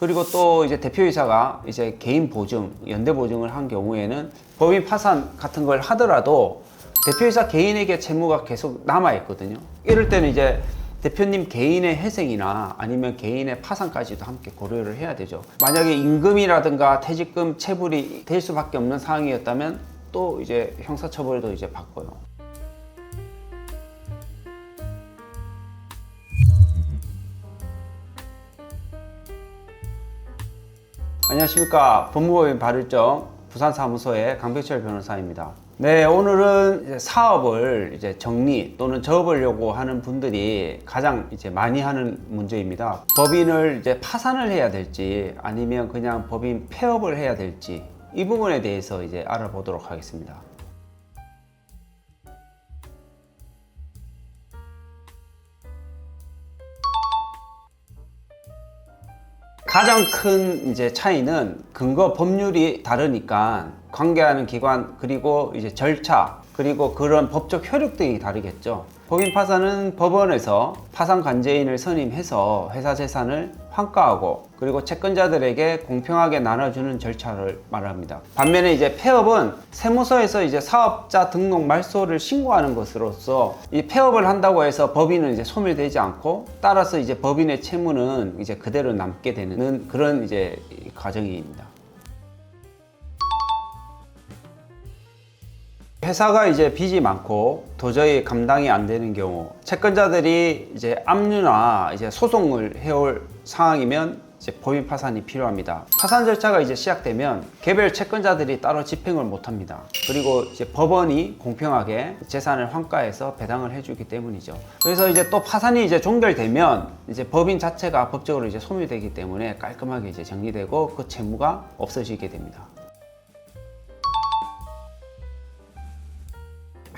그리고 또 이제 대표이사가 이제 개인 보증, 연대 보증을 한 경우에는 법인 파산 같은 걸 하더라도 대표이사 개인에게 채무가 계속 남아 있거든요. 이럴 때는 이제 대표님 개인의 회생이나 아니면 개인의 파산까지도 함께 고려를 해야 되죠. 만약에 임금이라든가 퇴직금 체불이 될 수밖에 없는 상황이었다면 또 이제 형사처벌도 이제 받고요. 안녕하십니까. 법무법인 발일정 부산사무소의 강백철 변호사입니다. 네, 오늘은 이제 사업을 이제 정리 또는 접으려고 하는 분들이 가장 이제 많이 하는 문제입니다. 법인을 이제 파산을 해야 될지 아니면 그냥 법인 폐업을 해야 될지 이 부분에 대해서 이제 알아보도록 하겠습니다. 가장 큰 이제 차이는 근거 법률이 다르니까 관계하는 기관 그리고 이제 절차 그리고 그런 법적 효력 등이 다르겠죠. 법인 파산은 법원에서 파산 관제인을 선임해서 회사 재산을 환가하고 그리고 채권자들에게 공평하게 나눠주는 절차를 말합니다. 반면에 이제 폐업은 세무서에서 이제 사업자 등록 말소를 신고하는 것으로서 이 폐업을 한다고 해서 법인은 이제 소멸되지 않고 따라서 이제 법인의 채무는 이제 그대로 남게 되는 그런 이제 과정입니다. 회사가 이제 빚이 많고 도저히 감당이 안 되는 경우 채권자들이 이제 압류나 이제 소송을 해올 상황이면 이제 법인 파산이 필요합니다. 파산 절차가 이제 시작되면 개별 채권자들이 따로 집행을 못 합니다. 그리고 이제 법원이 공평하게 재산을 환가해서 배당을 해주기 때문이죠. 그래서 이제 또 파산이 이제 종결되면 이제 법인 자체가 법적으로 이제 소멸되기 때문에 깔끔하게 이제 정리되고 그 채무가 없어지게 됩니다.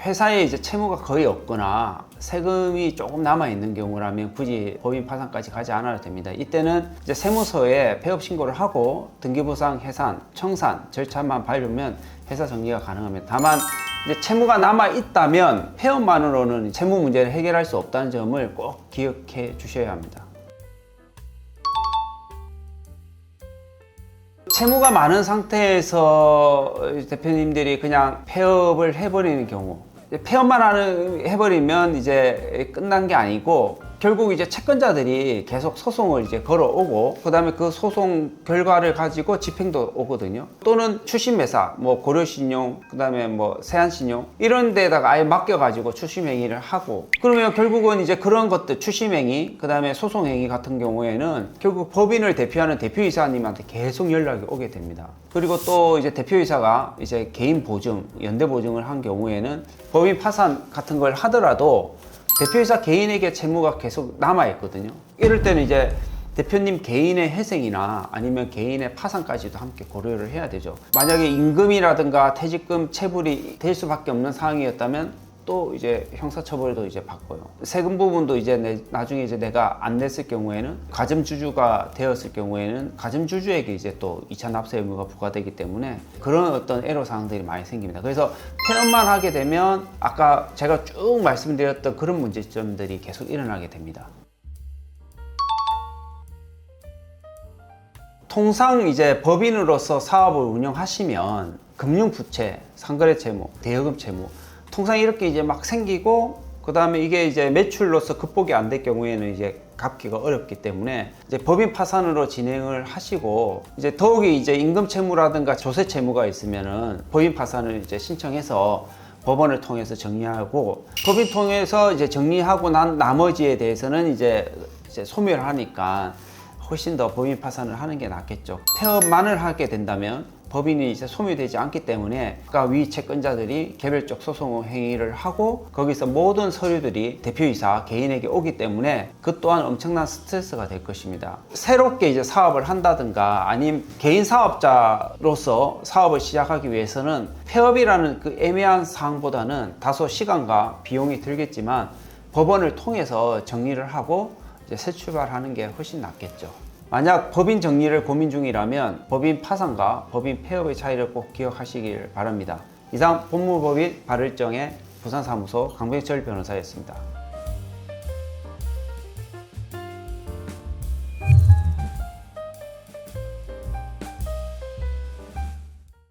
회사에 이제 채무가 거의 없거나 세금이 조금 남아 있는 경우라면 굳이 법인 파산까지 가지 않아도 됩니다. 이때는 이제 세무서에 폐업 신고를 하고 등기부상 해산, 청산 절차만 밟으면 회사 정리가 가능합니다. 다만 이제 채무가 남아 있다면 폐업만으로는 채무 문제를 해결할 수 없다는 점을 꼭 기억해 주셔야 합니다. 채무가 많은 상태에서 대표님들이 그냥 폐업을 해버리는 경우, 폐업만 해버리면 이제 끝난 게 아니고 결국 이제 채권자들이 계속 소송을 이제 걸어오고 그 다음에 그 소송 결과를 가지고 집행도 오거든요. 또는 추심회사, 뭐 고려신용, 그 다음에 뭐 세안신용 이런 데다가 아예 맡겨가지고 추심행위를 하고 그러면 결국은 이제 그런 것들 추심행위, 그 다음에 소송행위 같은 경우에는 결국 법인을 대표하는 대표이사님한테 계속 연락이 오게 됩니다. 그리고 또 이제 대표이사가 이제 개인 보증, 연대 보증을 한 경우에는 법인 파산 같은 걸 하더라도 대표이사 개인에게 채무가 계속 남아 있거든요. 이럴 때는 이제 대표님 개인의 회생이나 아니면 개인의 파산까지도 함께 고려를 해야 되죠. 만약에 임금이라든가 퇴직금 체불이 될 수밖에 없는 상황이었다면 또 이제 형사처벌도 이제 받고요. 세금 부분도 이제 나중에 이제 내가 안 냈을 경우에는 가점주주가 되었을 경우에는 가점주주에게 이제 또 2차 납세 의무가 부과되기 때문에 그런 어떤 애로사항들이 많이 생깁니다. 그래서 폐업만 하게 되면 아까 제가 쭉 말씀드렸던 그런 문제점들이 계속 일어나게 됩니다. 통상 이제 법인으로서 사업을 운영하시면 금융부채, 상거래 채무, 대여금 채무 통상 이렇게 이제 막 생기고 그 다음에 이게 이제 매출로서 극복이 안 될 경우에는 이제 갚기가 어렵기 때문에 이제 법인 파산으로 진행을 하시고 이제 더욱이 이제 임금 채무라든가 조세 채무가 있으면은 법인 파산을 이제 신청해서 법원을 통해서 정리하고 법인 통해서 이제 정리하고 난 나머지에 대해서는 이제 소멸하니까 훨씬 더 법인 파산을 하는 게 낫겠죠. 폐업만을 하게 된다면 법인이 이제 소멸되지 않기 때문에 아까 위 채권자들이 개별적 소송 행위를 하고 거기서 모든 서류들이 대표이사 개인에게 오기 때문에 그 또한 엄청난 스트레스가 될 것입니다. 새롭게 이제 사업을 한다든가 아니면 개인 사업자로서 사업을 시작하기 위해서는 폐업이라는 그 애매한 사항보다는 다소 시간과 비용이 들겠지만 법원을 통해서 정리를 하고 이제 새 출발하는 게 훨씬 낫겠죠. 만약 법인 정리를 고민 중이라면 법인 파산과 법인 폐업의 차이를 꼭 기억하시길 바랍니다. 이상 법무법인 발일정의 부산사무소 강백철 변호사였습니다.